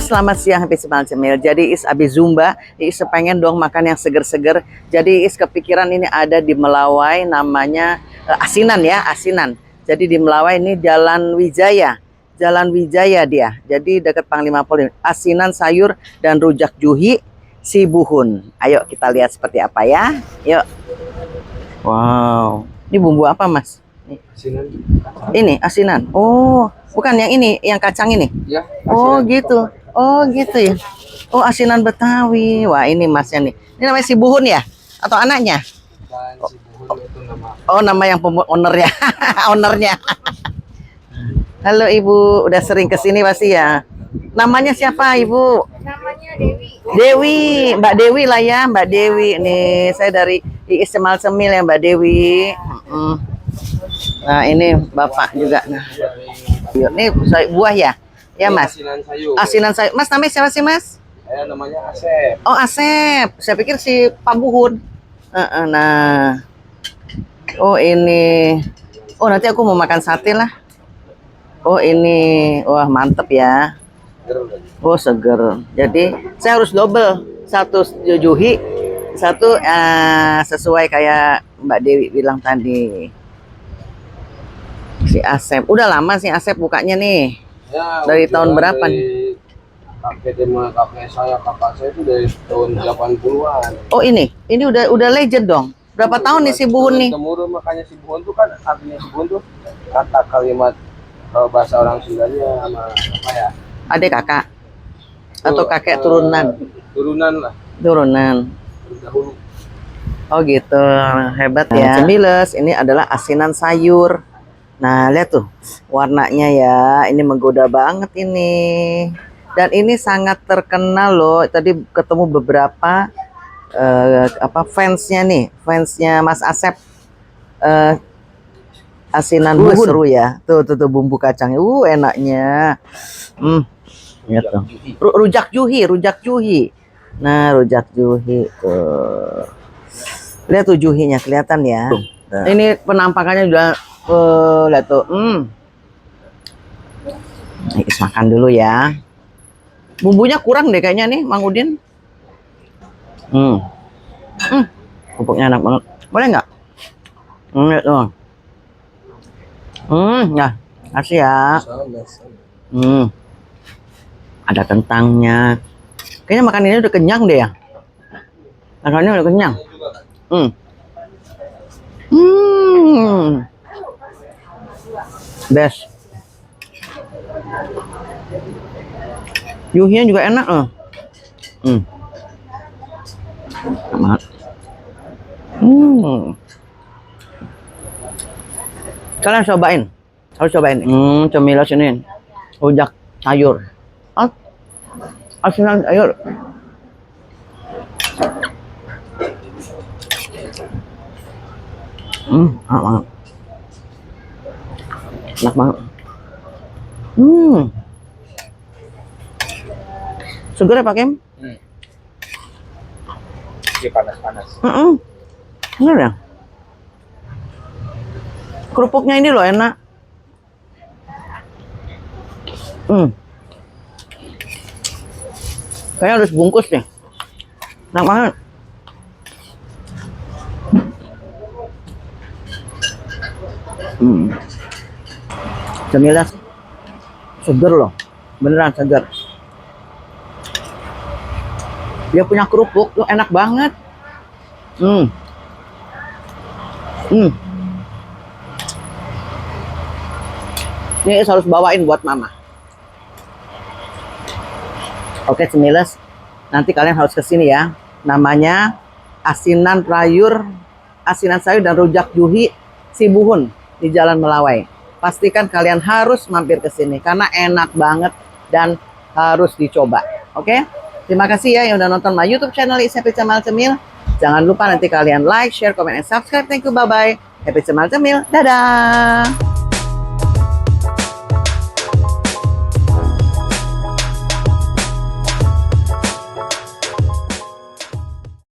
selamat siang Happy Semal Cemil. Jadi Is abis Zumba, Is pengen dong makan yang seger-seger. Jadi Is kepikiran ini ada di Melawai, namanya Asinan ya, Asinan. Jadi di Melawai ini Jalan Wijaya. Jalan Wijaya dia. Jadi dekat Panglima Polim. Asinan sayur dan rujak juhi Sibuhun. Ayo kita lihat seperti apa ya. Yuk. Wow. Ini bumbu apa, Mas? Asinan. Ini asinan. Oh, bukan yang ini, yang kacang ini. Ya, oh gitu. Oh gitu ya. Oh, asinan Betawi. Wah, ini Masnya nih. Ini namanya Sibuhun ya? Atau anaknya? Dan Sibuhun itu nama. Oh, nama yang ownernya. Ownernya. Halo Ibu, udah sering kesini pasti ya. Namanya siapa Ibu? Namanya Dewi. Dewi, Mbak Dewi lah ya, Mbak Dewi. Nih, saya dari IIS Semal Cemil ya Mbak Dewi. Nah, ini Bapak juga. Nah, ini buah ya? Ya Mas. Asinan sayur. Asinan sayur. Mas namanya siapa sih Mas? Saya namanya Asep. Oh Asep. Saya pikir si Pak Buhun. Nah. Oh ini. Oh nanti aku mau makan sate lah. Oh ini. Wah mantep ya. Oh seger. Jadi saya harus double. Satu juhi, satu sesuai kayak Mbak Dewi bilang tadi. Si Asep. Udah lama sih Asep bukanya nih. Ya, dari tahun berapa nih? Kakek saya, kakak saya itu dari tahun 80-an. Oh ini udah legend dong. Berapa tahun nih Sibuhun nih? Temurun, makanya Sibuhun tuh kan artinya Sibuhun tuh kata kalimat bahasa orang Sundanya sama apa ya? Adik kakak atau kakek turunan? Turunan lah. Turunan. Dahulu. Oh gitu, hebat ya. Cemiles, ini adalah asinan sayur. Nah lihat tuh warnanya ya, ini menggoda banget ini. Dan ini sangat terkenal loh. Tadi ketemu beberapa fansnya nih, fansnya Mas Asep. Asinan seru ya. Tuh bumbu kacangnya. Enaknya. Lihat tuh. Rujak juhi. Nah, rujak juhi tuh. Lihat tuh juhinya kelihatan ya. Ini penampakannya juga lihat tuh. Makan dulu ya. Bumbunya kurang deh kayaknya nih, Mang Udin. Pupuknya enak banget. Boleh nggak? Lihat tuh. Ya, kasih ya. Ada kentangnya. Kayaknya makan ini udah kenyang deh ya. Makannya udah kenyang. Best. Yuhinya juga enak loh. Amat. Kalian cobain. Harus cobain. Cemilos ini. Rujak sayur. Asinan sayur. Enak banget. Enak banget. Seger ya Pak Kim? Dia panas-panas. Bener ya? Kerupuknya ini loh enak. Kayaknya harus bungkus nih. Enak banget. Cemilas seger loh, beneran seger. Dia punya kerupuk tuh enak banget. Ini harus bawain buat mama. Oke Cemiles, nanti kalian harus kesini ya. Namanya asinan sayur dan rujak juhi Sibuhun di Jalan Melawai. Pastikan kalian harus mampir ke sini karena enak banget dan harus dicoba. Oke? Terima kasih ya yang udah nonton my YouTube channel Happy Semal Cemil. Jangan lupa nanti kalian like, share, comment, and subscribe. Thank you, bye-bye. Happy Semal Cemil. Dadah!